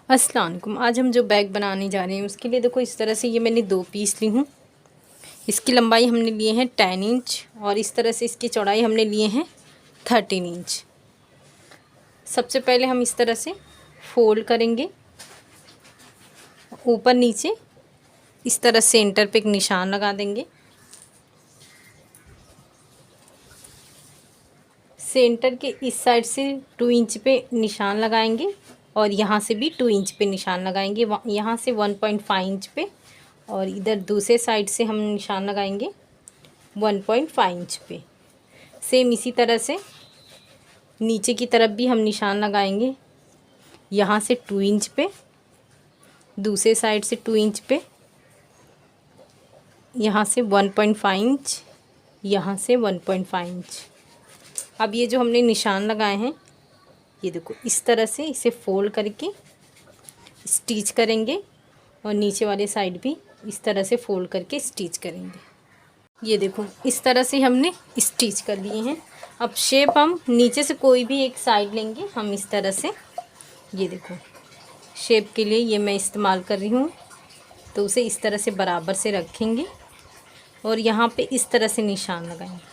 अस्सलाम वालेकुम। आज हम जो बैग बनाने जा रहे हैं उसके लिए देखो इस तरह से ये मैंने 2 पीस ली हूँ। इसकी लंबाई हमने लिए हैं 10 इंच और इस तरह से इसकी चौड़ाई हमने लिए हैं 13 इंच। सबसे पहले हम इस तरह से फोल्ड करेंगे, ऊपर नीचे इस तरह सेंटर पे एक निशान लगा देंगे। सेंटर के इस साइड से 2 इंच पे निशान लगाएंगे और यहाँ से भी 2 इंच पे निशान लगाएंगे। यहाँ से 1.5 इंच पे और इधर दूसरे साइड से हम निशान लगाएंगे 1.5 इंच पे। सेम इसी तरह से नीचे की तरफ भी हम निशान लगाएंगे, यहाँ से 2 इंच पे, दूसरे साइड से 2 इंच पे, यहाँ से 1.5 इंच, यहाँ से 1.5 इंच। अब ये जो हमने निशान लगाए हैं ये देखो इस तरह से इसे फोल्ड करके स्टिच करेंगे और नीचे वाले साइड भी इस तरह से फोल्ड करके स्टिच करेंगे। ये देखो इस तरह से हमने स्टिच कर लिए हैं। अब शेप हम नीचे से कोई भी एक साइड लेंगे हम इस तरह से। ये देखो शेप के लिए ये मैं इस्तेमाल कर रही हूँ, तो उसे इस तरह से बराबर से रखेंगे और यहाँ पे इस तरह से निशान लगाएंगे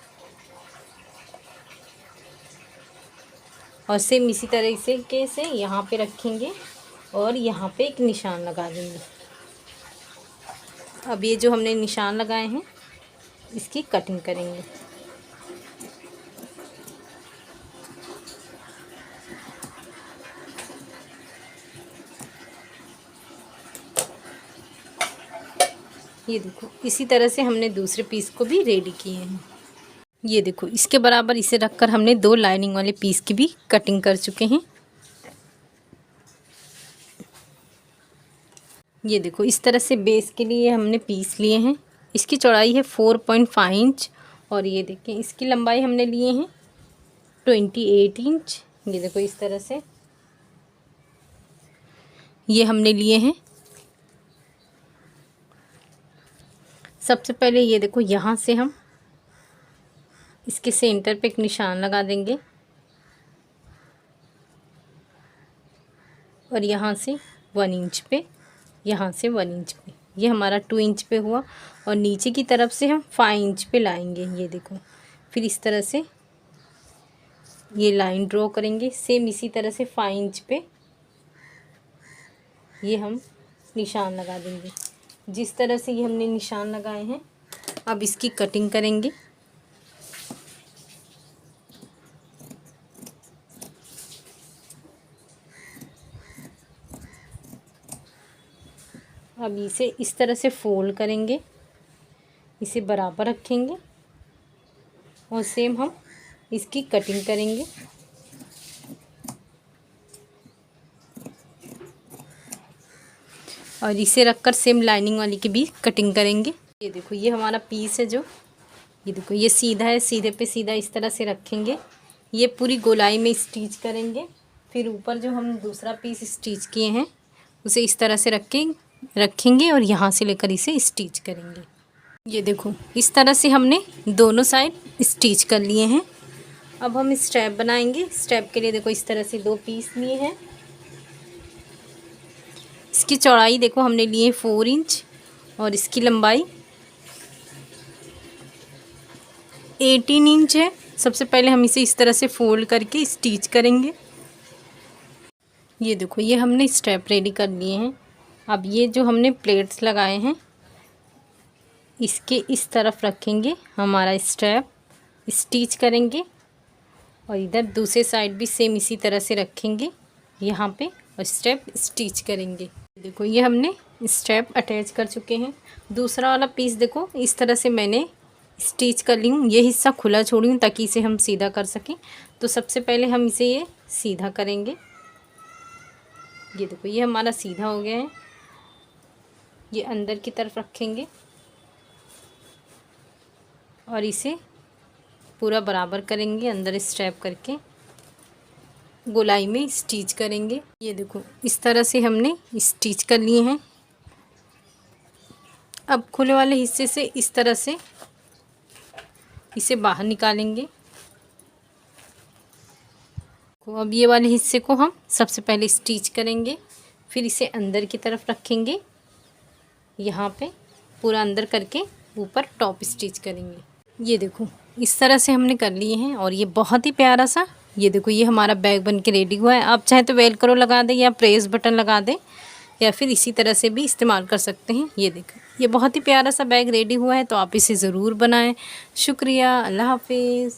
और सेम इसी तरह से यहाँ पे रखेंगे और यहाँ पे एक निशान लगा देंगे। अब ये जो हमने निशान लगाए हैं इसकी कटिंग करेंगे। ये देखो इसी तरह से हमने दूसरे पीस को भी रेडी किए हैं। ये देखो इसके बराबर इसे रखकर हमने 2 लाइनिंग वाले पीस की भी कटिंग कर चुके हैं। ये देखो इस तरह से बेस के लिए हमने पीस लिए हैं। इसकी चौड़ाई है 4.5 इंच और ये देखें इसकी लंबाई हमने लिए हैं 28 इंच। ये देखो इस तरह से ये हमने लिए हैं। सबसे पहले ये देखो यहाँ से हम इसके सेंटर पे एक निशान लगा देंगे और यहाँ से 1 इंच पे, यहाँ से 1 इंच पे, ये हमारा 2 इंच पे हुआ और नीचे की तरफ से हम 5 इंच पे लाएंगे। ये देखो फिर इस तरह से ये लाइन ड्रॉ करेंगे। सेम इसी तरह से 5 इंच पे ये हम निशान लगा देंगे। जिस तरह से ये हमने निशान लगाए हैं अब इसकी कटिंग करेंगे। अब इसे इस तरह से फोल्ड करेंगे, इसे बराबर रखेंगे और सेम हम इसकी कटिंग करेंगे। और इसे रखकर सेम लाइनिंग वाली की भी कटिंग करेंगे। ये देखो ये हमारा पीस है जो, ये देखो ये सीधा है, सीधे पे सीधा इस तरह से रखेंगे। ये पूरी गोलाई में स्टिच करेंगे। फिर ऊपर जो हम दूसरा पीस स्टिच किए हैं उसे इस तरह से रखेंगे और यहाँ से लेकर इसे स्टिच करेंगे। ये देखो इस तरह से हमने दोनों साइड स्टिच कर लिए हैं। अब हम स्ट्रैप बनाएंगे। स्ट्रैप के लिए देखो इस तरह से 2 पीस लिए हैं। इसकी चौड़ाई देखो हमने लिए 4 इंच और इसकी लंबाई 18 इंच है। सबसे पहले हम इसे इस तरह से फोल्ड करके स्टिच करेंगे। ये देखो ये हमने स्ट्रैप रेडी कर लिए हैं। अब ये जो हमने प्लेट्स लगाए हैं इसके इस तरफ रखेंगे हमारा स्ट्रैप, स्टिच करेंगे और इधर दूसरे साइड भी सेम इसी तरह से रखेंगे यहाँ पे और स्ट्रैप स्टिच करेंगे। देखो ये हमने स्ट्रैप अटैच कर चुके हैं। दूसरा वाला पीस देखो इस तरह से मैंने स्टिच कर ली हूँ। ये हिस्सा खुला छोड़ी हूँ ताकि इसे हम सीधा कर सकें। तो सबसे पहले हम इसे ये सीधा करेंगे। ये देखो ये हमारा सीधा हो गया है। ये अंदर की तरफ रखेंगे और इसे पूरा बराबर करेंगे, अंदर स्ट्रैप करके गोलाई में स्टिच करेंगे। ये देखो इस तरह से हमने स्टिच कर लिए हैं। अब खुले वाले हिस्से से इस तरह से इसे बाहर निकालेंगे। अब ये वाले हिस्से को हम सबसे पहले स्टिच करेंगे, फिर इसे अंदर की तरफ रखेंगे, यहाँ पे पूरा अंदर करके ऊपर टॉप स्टिच करेंगे। ये देखो इस तरह से हमने कर लिए हैं और ये बहुत ही प्यारा सा, ये देखो ये हमारा बैग बन के रेडी हुआ है। आप चाहे तो वेलक्रो लगा दें या प्रेस बटन लगा दें या फिर इसी तरह से भी इस्तेमाल कर सकते हैं। ये देखो ये बहुत ही प्यारा सा बैग रेडी हुआ है, तो आप इसे ज़रूर बनाएं। शुक्रिया, अल्लाह हाफिज़।